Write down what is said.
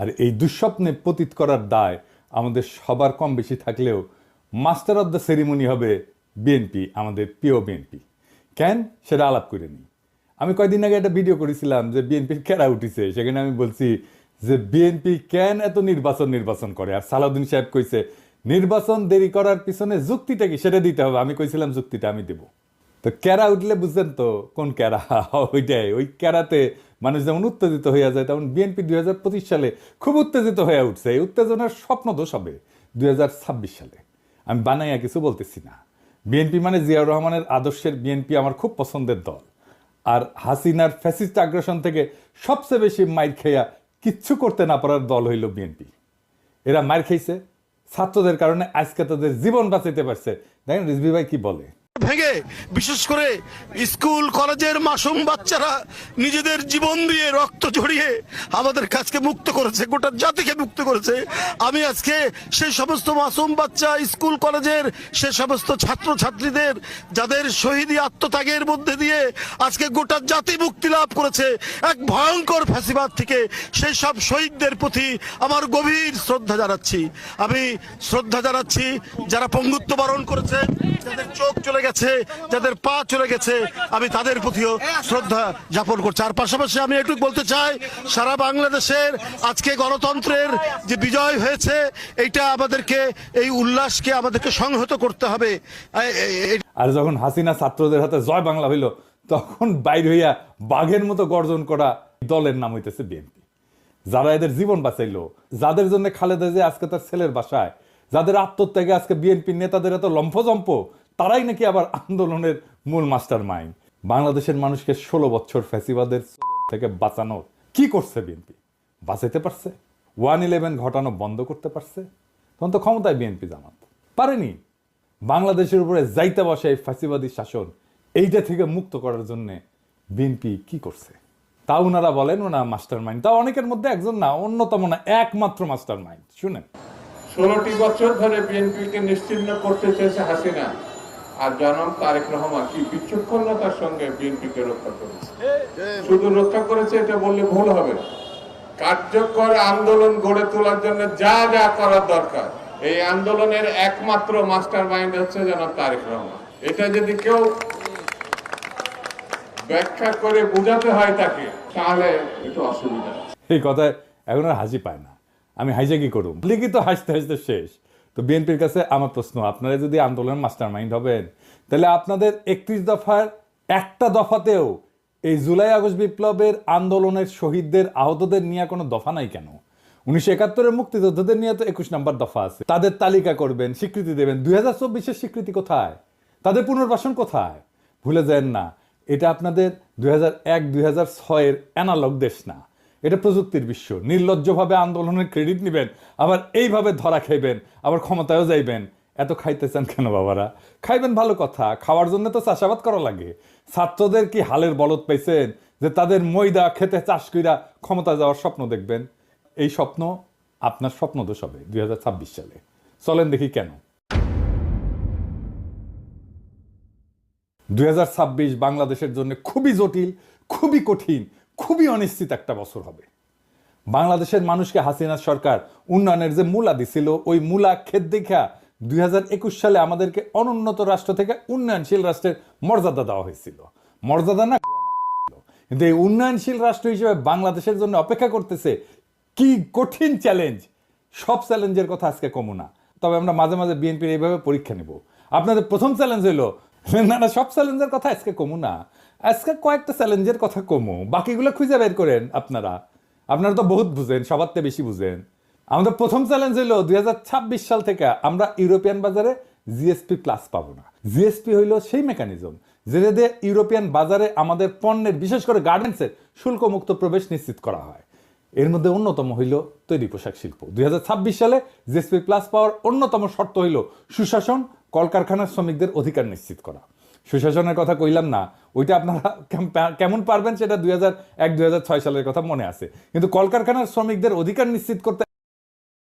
আর এই দুঃস্বপ্নে পতিত করার দায় আমাদের সবার কম বেশি থাকলেও মাস্টার অব দ্য সেরিমনি হবে বিএনপি, আমাদের প্রিয় বিএনপি। কেন সেটা আলাপ করে নিই। আমি কয়েকদিন আগে একটা ভিডিও করেছিলাম যে বিএনপির কেরা উঠিছে, সেখানে আমি বলছি যে বিএনপি কেন এত নির্বাচন করে, আর সালাউদ্দিন সাহেব কইছে নির্বাচন দেরি করার পিছনে যুক্তিটা কি সেটা দিতে হবে। আমি কইছিলাম যুক্তিটা আমি দেব। তো ক্যারা উঠলে বুঝছেন তো কোন ক্যারা, ওইটাই। ওই ক্যারাতে মানুষ যেমন উত্তেজিত হয়ে যায়, তেমন বিএনপি 2025 সালে খুব উত্তেজিত হয়ে উঠছে। এই উত্তেজনার স্বপ্ন দোষ হবে 2026 সালে। আমি বানাইয়া কিছু বলতেছি না। বিএনপি মানে জিয়াউর রহমানের আদর্শের বিএনপি আমার খুব পছন্দের দল। আর হাসিনার ফ্যাসিস্ট আগ্রাসন থেকে সবচেয়ে বেশি মাইর খেয়া কিচ্ছু করতে না পারার দল হইল বিএনপি। এরা মাইর খেয়েছে ছাত্রদের কারণে, আজকে তাদের জীবন বাঁচাইতে পারছে। দেখেন রিজভী ভাই কি বলে। ভেঙে বিশেষ করে স্কুল কলেজের মাসুম বাচ্চারা নিজেদের জীবন দিয়ে রক্ত ঝরিয়ে আমাদের কাছকে মুক্ত করেছে, গোটা জাতিকে মুক্ত করেছে। আমি আজকে সেই সমস্ত মাসুম বাচ্চা, স্কুল কলেজের সে সমস্ত ছাত্র ছাত্রীদের যাদের শহীদী আত্মত্যাগের মধ্যে দিয়ে আজকে গোটা জাতি মুক্তি লাভ করেছে এক ভয়ঙ্কর ফ্যাসিবাদ থেকে, সেই সব শহীদদের প্রতি আমার গভীর শ্রদ্ধা জানাচ্ছি। আমি শ্রদ্ধা জানাচ্ছি যারা পঙ্গুত্ব বরণ করেছে, যাদের চোখ চলে গেছে, যাদের পা চলে গেছে, আমি তাদের প্রতিও শ্রদ্ধা জ্ঞাপন করছি। আর পাশাপাশি আমি একটু বলতে চাই, সারা বাংলাদেশের আজকে গণতন্ত্রের যে বিজয় হয়েছে, এইটা আমাদেরকে, এই উল্লাসকে আমাদেরকে সংহত করতে হবে। আর যখন হাসিনা ছাত্রদের হাতে জয় বাংলা হইল, তখন বাইর হইয়া বাঘের মতো গর্জন করা দলের নাম হইতেছে বিএনপি। যারা এদের জীবন বাঁচাইলো, যাদের জন্য খালেদা জিয়া আজকে তার ছেলের বাসায়, যাদের আত্মত্যাগে আজকে বিএনপি নেতাদের এত লম্ফজম্প, তারাই নাকি আবার আন্দোলনের মূল মাস্টার মাইন্ড। বাংলাদেশের মানুষকে 16 বছর ফ্যাসিবাদের থেকে বাঁচানোর কি করছে বিএনপি? বাঁচাইতে পারছে? 1/11 ঘটানো বন্ধ করতে পারছে? তখন তো ক্ষমতায় বিএনপি জামাত পারেনি। বাংলাদেশের উপরে যাইতে বসে এই ফ্যাসিবাদী শাসন, এইটা থেকে মুক্ত করার জন্য বিএনপি কি করছে? তা ওনারা বলেন ওনারা মাস্টার মাইন্ড। তা অনেকের মধ্যে একজন না, অন্যতম না, একমাত্র মাস্টার মাইন্ড। শুনেন, 16টি বছর ধরে বিএনপিকে নিশ্চিহ্ন করতে চেয়েছে হাসিনা, আর জনাব তারেক রহমান কি বিচক্ষণতার সঙ্গে বিএনপিকে রক্ষা করেছে। শুধু রক্ষা করেছে এটা বললে ভুল হবে। কার্যকর আন্দোলন গড়ে তোলার জন্য যা যা করার দরকার, এই আন্দোলনের একমাত্র মাস্টার মাইন্ড হচ্ছে জনাব তারেক রহমান। এটা যদি কেউ ব্যাখ্যা করে বোঝাতে হয় তাকে, তাহলে একটু অসুবিধা। এই কথায় এখন আর হাসি পায় না। আমি হাসে কি করুম, লিখিত হাসতে হাসতে শেষ। তো বিএনপির কাছে আমার প্রশ্ন, আপনারা যদি আন্দোলনের মাস্টার মাইন্ড হবেন, তাহলে আপনাদের 31 দফার একটা দফাতেও এই জুলাই আগস্ট বিপ্লবের আন্দোলনের শহীদদের আহতদের নিয়ে কোনো দফা নাই কেন? 1971-এর মুক্তিযোদ্ধাদের নিয়ে তো 21 নম্বর দফা আছে। তাদের তালিকা করবেন, স্বীকৃতি দেবেন। 2024-এর স্বীকৃতি কোথায়? তাদের পুনর্বাসন কোথায়? ভুলে যান না, এটা আপনাদের 2001-2006-এর অ্যানালগ দেশ না, এটা প্রযুক্তির বিশ্ব। নির্লজ্জভাবে আন্দোলনের ক্রেডিট নেবেন, আবার এইভাবে ধরা খাইবেন, আবার ক্ষমতায়ও যাইবেন। এত খাইতে চান কেন বাবারা? খাইবেন ভালো কথা, খাওয়ার জন্য তো চাষাবাদ করা লাগে। ছাত্রদের কি হালের বলদ পাইছেন যে তাদের ময়দা খেতে চাষ কইরা ক্ষমতা যাওয়ার স্বপ্ন দেখবেন? এই স্বপ্ন আপনার স্বপ্ন দোষ হবে 2026 সালে। চলেন দেখি কেন। 2026 বাংলাদেশের জন্য খুবই জটিল, খুবই কঠিন, খুবই অনিশ্চিত একটা বছর হবে। বাংলাদেশের মানুষকে হাসিনা সরকার উন্নয়নের যে মূলা দিছিল, ওই মূলা ক্ষেত দেখা 2021 সালে আমাদেরকে অনুন্নত রাষ্ট্র থেকে উন্নয়নশীল রাষ্ট্রের মর্যাদা দেওয়া হয়েছিল। মর্যাদা না, কিন্তু এই উন্নয়নশীল রাষ্ট্র হিসেবে বাংলাদেশের জন্য অপেক্ষা করতেছে কি কঠিন চ্যালেঞ্জ। সব চ্যালেঞ্জের কথা আজকে কমু না, তবে আমরা মাঝে মাঝে বিএনপির এইভাবে পরীক্ষা নেব। আপনাদের প্রথম চ্যালেঞ্জ হইলো না, সব চ্যালেঞ্জের কথা আজকে কমু না, আজকে কয়েকটা চ্যালেঞ্জের কথা কমু, বাকিগুলো খুঁজে বের করেন। আপনারা তো বহুত বুঝেন, সবার থেকে বেশি বুঝেন। আমাদের প্রথম চ্যালেঞ্জ হইলো 2026 সাল থেকে আমরা ইউরোপিয়ান বাজারে জিএসপি প্লাস পাবো না। জিএসপি হইলো সেই মেকানিজম যেটা দিয়ে ইউরোপিয়ান বাজারে আমাদের পণ্যের, বিশেষ করে গার্মেন্টসের শুল্কমুক্ত প্রবেশ নিশ্চিত করা হয়। এর মধ্যে অন্যতম হইল তৈরি পোশাক শিল্প। 2026 সালে জিএসপি প্লাস পাওয়ার অন্যতম শর্ত হইল সুশাসন, কলকারখানার শ্রমিকদের অধিকার নিশ্চিত করা। সুশাসনের কথা কইলাম না, ওইটা আপনারা কেমন পারবেন সেটা 2001-2006 সালের কথা মনে আছে, কিন্তু কলকারখানার শ্রমিকদের অধিকার নিশ্চিত করতে